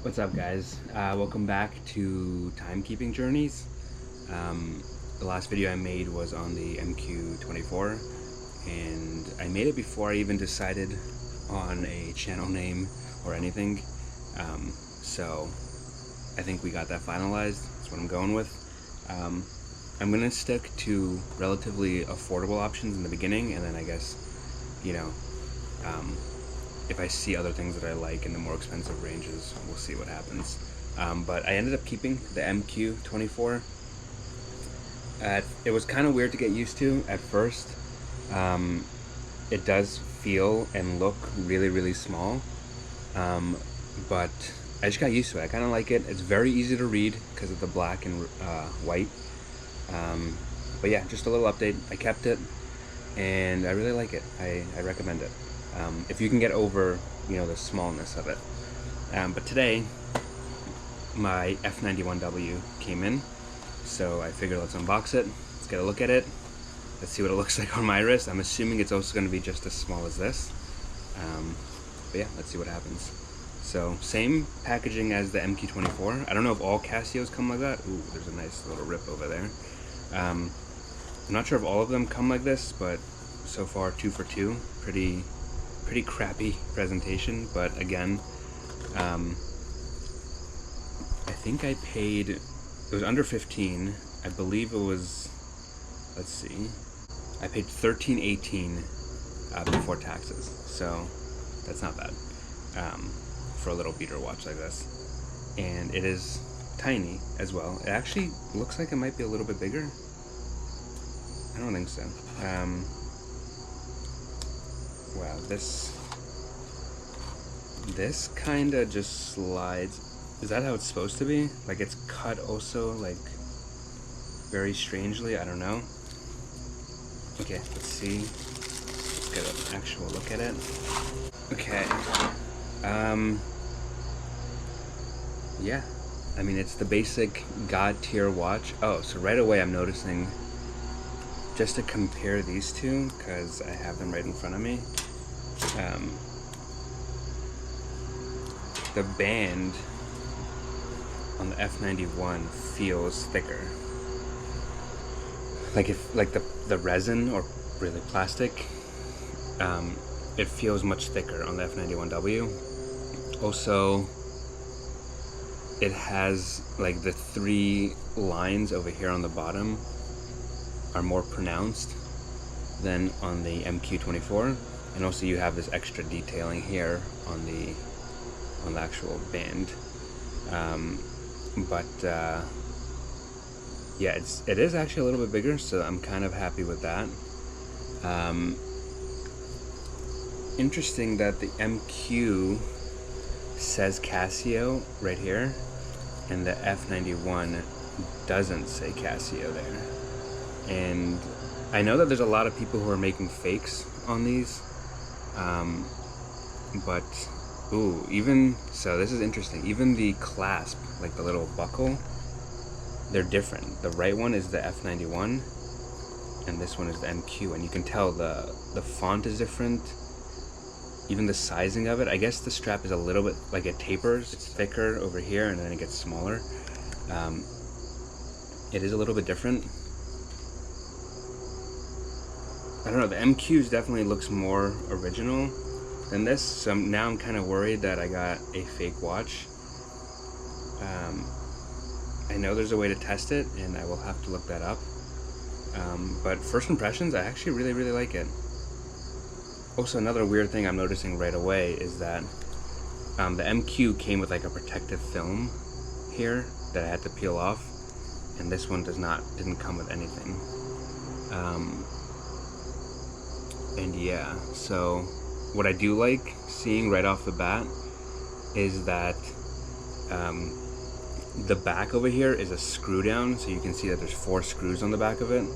What's up, guys? Welcome back to Timekeeping Journeys. The last video I made was on the MQ-24, and I made it before I even decided on a channel name or anything. So I think we got that finalized. That's what I'm going with. I'm gonna stick to relatively affordable options in the beginning, and then I guess, if I see other things that I like in the more expensive ranges, we'll see what happens. But I ended up keeping the MQ-24. It was kind of weird to get used to at first. It does feel and look really, really small, but I just got used to it. I kind of like it. It's very easy to read because of the black and white. But yeah, just a little update. I kept it, and I really like it. I recommend it. If you can get over, the smallness of it. But today, my F-91W came in, so I figured let's unbox it. Let's get a look at it. Let's see what it looks like on my wrist. I'm assuming it's also going to be just as small as this. But yeah, let's see what happens. So, same packaging as the MQ-24. I don't know if all Casios come like that. Ooh, there's a nice little rip over there. I'm not sure if all of them come like this, but so far 2 for 2. Pretty crappy presentation, but again, I think I paid, it was under 15. I believe it was, let's see, I paid $13.18 before taxes, so that's not bad for a little beater watch like this. And it is tiny as well. It actually looks like it might be a little bit bigger. I don't think so. Wow, this kind of just slides. Is that how it's supposed to be? Like, it's cut also, like, very strangely. I don't know. Okay, let's see. Let's get an actual look at it. Okay. Yeah. I mean, it's the basic God tier watch. Oh, so right away I'm noticing, just to compare these two, because I have them right in front of me, the band on the F-91 feels thicker. Like the resin, or really plastic, it feels much thicker on the F-91W. Also, it has like the 3 lines over here on the bottom are more pronounced than on the MQ-24, and also you have this extra detailing here on the actual band. Yeah, it is actually a little bit bigger, so I'm kind of happy with that. Interesting that the MQ says Casio right here, and the F-91 doesn't say Casio there. And I know that there's a lot of people who are making fakes on these, but ooh, even so, this is interesting. Even the clasp, like the little buckle, they're different. The right one is the F-91, and this one is the MQ, and you can tell the font is different. Even the sizing of it, I guess the strap is a little bit, like, it tapers. It's thicker over here, and then it gets smaller. It is a little bit different. I don't know, the MQs definitely looks more original than this, so now I'm kind of worried that I got a fake watch. I know there's a way to test it, and I will have to look that up. But first impressions, I actually really, really like it. Also, another weird thing I'm noticing right away is that the MQ came with like a protective film here that I had to peel off, and this one didn't come with anything. And yeah, so what I do like seeing right off the bat is that the back over here is a screw down, so you can see that there's 4 screws on the back of it,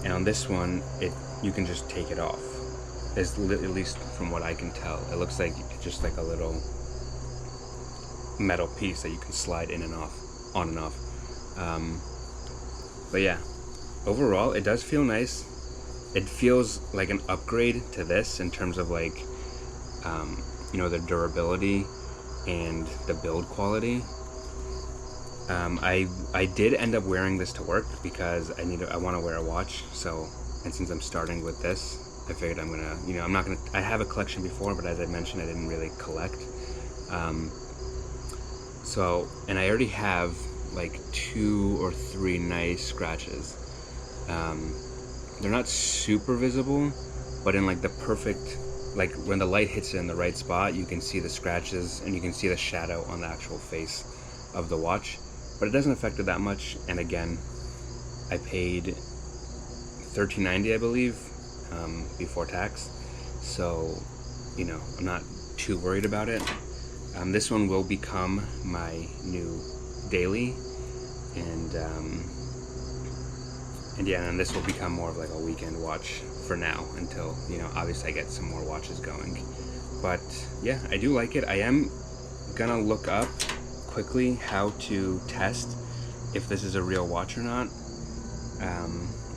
and on this one you can just take it off. At least from what I can tell, it looks like just like a little metal piece that you can slide in and off, on and off. But yeah, overall it does feel nice. It feels like an upgrade to this in terms of like, the durability and the build quality. I did end up wearing this to work because I want to wear a watch. So, and since I'm starting with this, I figured I'm gonna, I'm not gonna. I have a collection before, but as I mentioned, I didn't really collect. So, and I already have like 2 or 3 nice scratches. They're not super visible, but in like the perfect, like when the light hits it in the right spot, you can see the scratches and you can see the shadow on the actual face of the watch. But it doesn't affect it that much. And again, I paid $13.90, I believe, before tax. So, I'm not too worried about it. This one will become my new daily, and yeah, and this will become more of like a weekend watch for now until, obviously I get some more watches going. But yeah, I do like it. I am gonna look up quickly how to test if this is a real watch or not.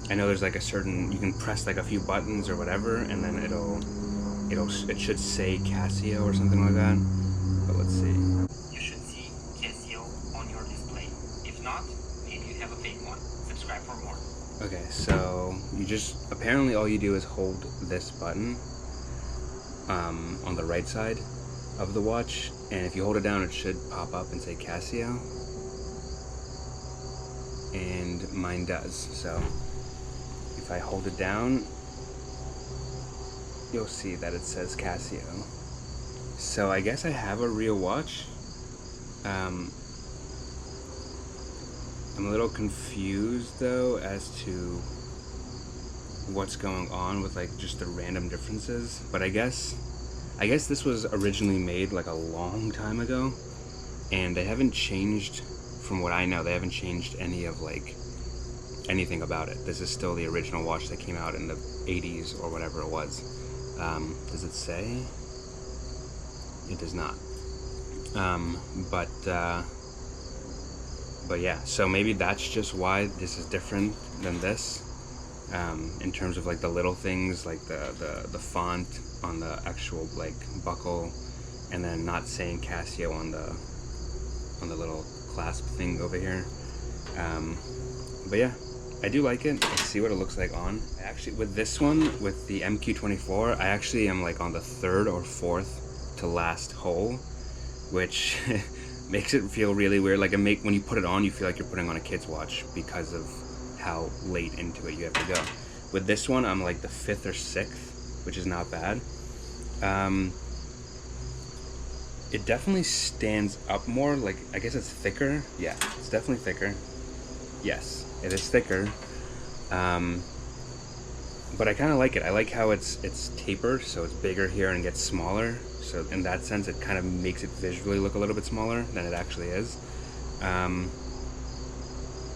I know there's like you can press like a few buttons or whatever, and then it should say Casio or something like that. But let's see. You should see Casio on your display. If not, maybe you have a fake one. Subscribe for more. Okay, so apparently all you do is hold this button on the right side of the watch, and if you hold it down, it should pop up and say Casio, and mine does. So if I hold it down, you'll see that it says Casio. So I guess I have a real watch. I'm a little confused though as to what's going on with like just the random differences, but I guess this was originally made like a long time ago, and they haven't changed, from what I know, they haven't changed any of like anything about it. This is still the original watch that came out in the 80s or whatever it was. Does it say? It does not. But yeah, so maybe that's just why this is different than this, in terms of like the little things, like the font on the actual like buckle, and then not saying Casio on the little clasp thing over here. But yeah, I do like it. Let's see what it looks like on. Actually, with this one, with the MQ24, I actually am like on the 3rd or 4th to last hole, which makes it feel really weird. Like when you put it on, you feel like you're putting on a kid's watch because of how late into it you have to go. With this one, I'm like the 5th or 6th, which is not bad. It definitely stands up more. Like, I guess it's thicker. Yeah, it's definitely thicker. Yes, it is thicker. But I kind of like it. I like how it's tapered, so it's bigger here and gets smaller. So in that sense, it kind of makes it visually look a little bit smaller than it actually is. I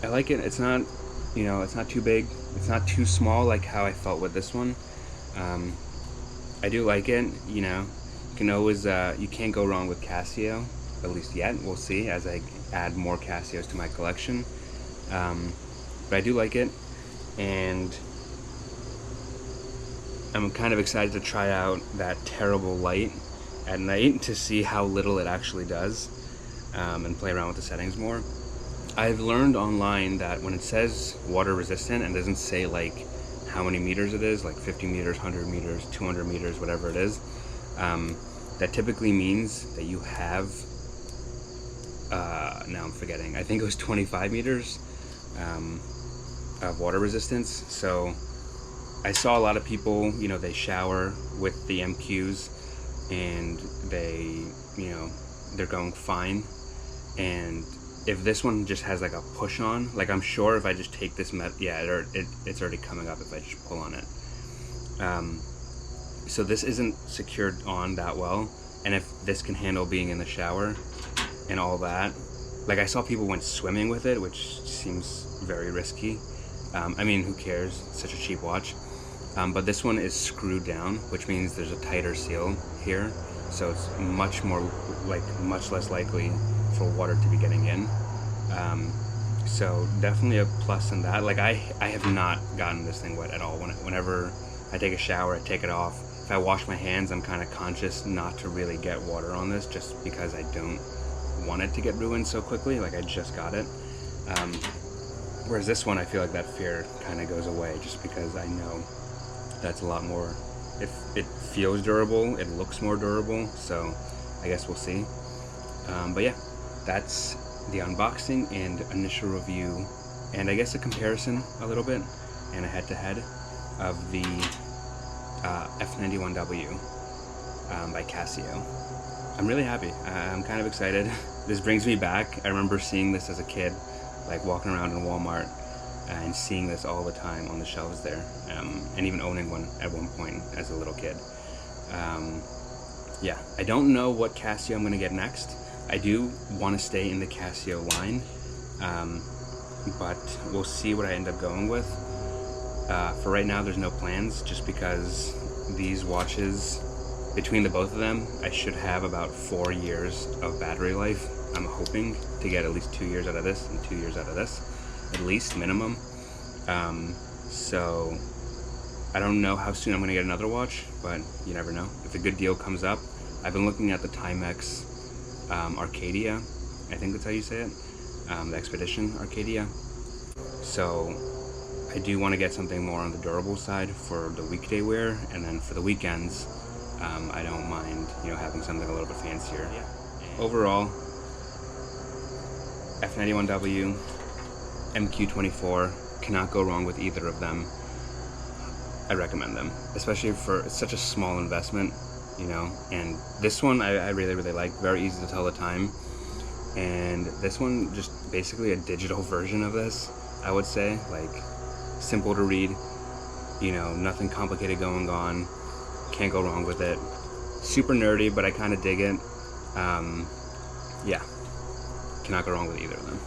like it. It's not, it's not too big. It's not too small like how I felt with this one. I do like it. You can always, you can't go wrong with Casio, at least yet. We'll see as I add more Casios to my collection. But I do like it, and I'm kind of excited to try out that terrible light at night to see how little it actually does, and play around with the settings more. I've learned online that when it says water resistant and doesn't say like how many meters it is, like 50 meters, 100 meters, 200 meters, whatever it is, that typically means that you have, now I'm forgetting, I think it was 25 meters of water resistance. So I saw a lot of people, they shower with the MQs and they're going fine. And if this one just has like a push on, like I'm sure if I just take this it's already coming up if I just pull on it. So this isn't secured on that well, and if this can handle being in the shower and all that, like I saw people went swimming with it, which seems very risky. I mean, who cares? It's such a cheap watch. But this one is screwed down, which means there's a tighter seal here, so it's much less likely for water to be getting in. So definitely a plus in that. Like I have not gotten this thing wet at all. Whenever I take a shower, I take it off, if I wash my hands, I'm kind of conscious not to really get water on this, just because I don't want it to get ruined so quickly. Like, I just got it. Whereas this one, I feel like that fear kind of goes away, just because I know that's a lot more, if it feels durable, it looks more durable, so I guess we'll see. But yeah, that's the unboxing and initial review, and I guess a comparison a little bit, and a head-to-head of the F-91W by Casio. I'm really happy. I'm kind of excited. This brings me back. I remember seeing this as a kid, like walking around in Walmart and seeing this all the time on the shelves there, and even owning one at one point as a little kid. Yeah, I don't know what Casio I'm going to get next. I do want to stay in the Casio line, but we'll see what I end up going with. For right now, there's no plans, just because these watches, between the both of them, I should have about 4 years of battery life. I'm hoping to get at least 2 years out of this and 2 years out of this, at least minimum. So I don't know how soon I'm going to get another watch, but you never know. If a good deal comes up, I've been looking at the Timex Arcadia, I think that's how you say it, the Expedition Arcadia. So I do want to get something more on the durable side for the weekday wear, and then for the weekends, I don't mind, having something a little bit fancier. Yeah. Overall, F-91W, MQ-24, cannot go wrong with either of them. I recommend them, especially for such a small investment, and this one I really, really like. Very easy to tell the time, and this one just basically a digital version of this, I would say. Like, simple to read, nothing complicated going on, can't go wrong with it. Super nerdy, but I kind of dig it. Yeah, cannot go wrong with either of them.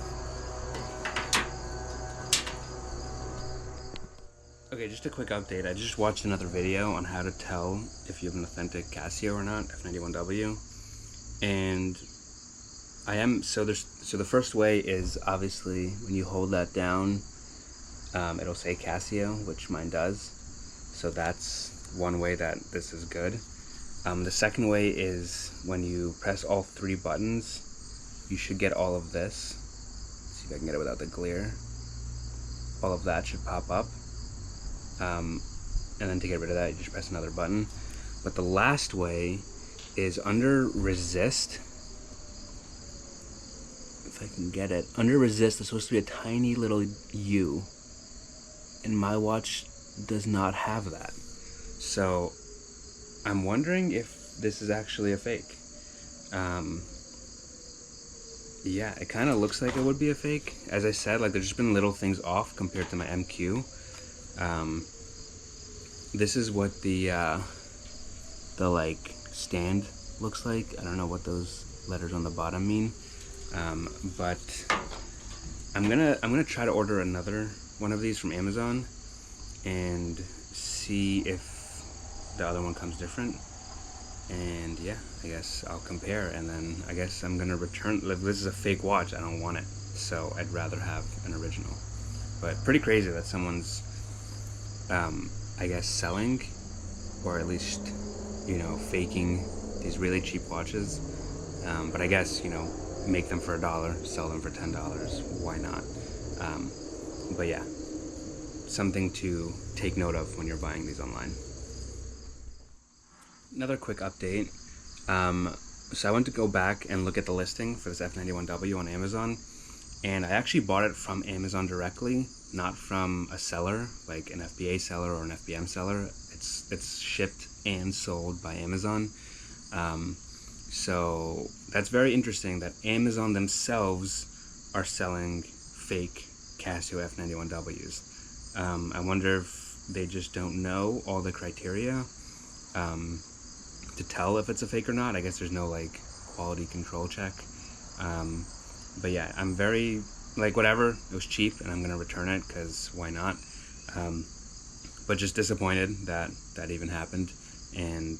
Okay, just a quick update. I just watched another video on how to tell if you have an authentic Casio or not, F-91W, and so the first way is, obviously, when you hold that down, it'll say Casio, which mine does. So that's one way that this is good. The second way is when you press all 3 buttons, you should get all of this. Let's see if I can get it without the glare. All of that should pop up. And then to get rid of that, you just press another button. But the last way is under resist. If I can get it. Under resist, there's supposed to be a tiny little U. And my watch does not have that. So I'm wondering if this is actually a fake. Yeah, it kind of looks like it would be a fake. As I said, like, there's just been little things off compared to my MQ. This is what the like stand looks like. I don't know what those letters on the bottom mean, but I'm gonna try to order another one of these from Amazon and see if the other one comes different. And yeah, I guess I'll compare, and then I guess I'm gonna return. Like, this is a fake watch, I don't want it, so I'd rather have an original. But pretty crazy that someone's I guess selling, or at least faking these really cheap watches. But I guess make them for $1, sell them for $10. Why not? But yeah, something to take note of when you're buying these online. Another quick update. So I went to go back and look at the listing for this F-91W on Amazon, and I actually bought it from Amazon directly, not from a seller, like an FBA seller or an FBM seller. It's shipped and sold by Amazon. So that's very interesting that Amazon themselves are selling fake Casio F-91Ws. I wonder if they just don't know all the criteria to tell if it's a fake or not. I guess there's no like quality control check. But yeah, I'm very, like, whatever, it was cheap and I'm gonna return it because why not. But just disappointed that that even happened, and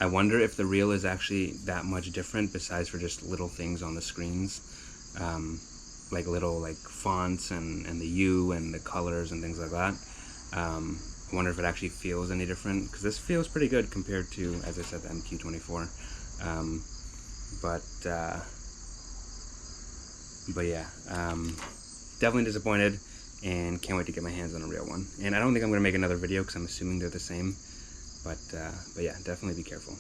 I wonder if the real is actually that much different besides for just little things on the screens, like little like fonts and the U and the colors and things like that. I wonder if it actually feels any different, because this feels pretty good compared to, as I said, the MQ-24. But yeah, definitely disappointed, and can't wait to get my hands on a real one. And I don't think I'm going to make another video because I'm assuming they're the same. But yeah, definitely be careful.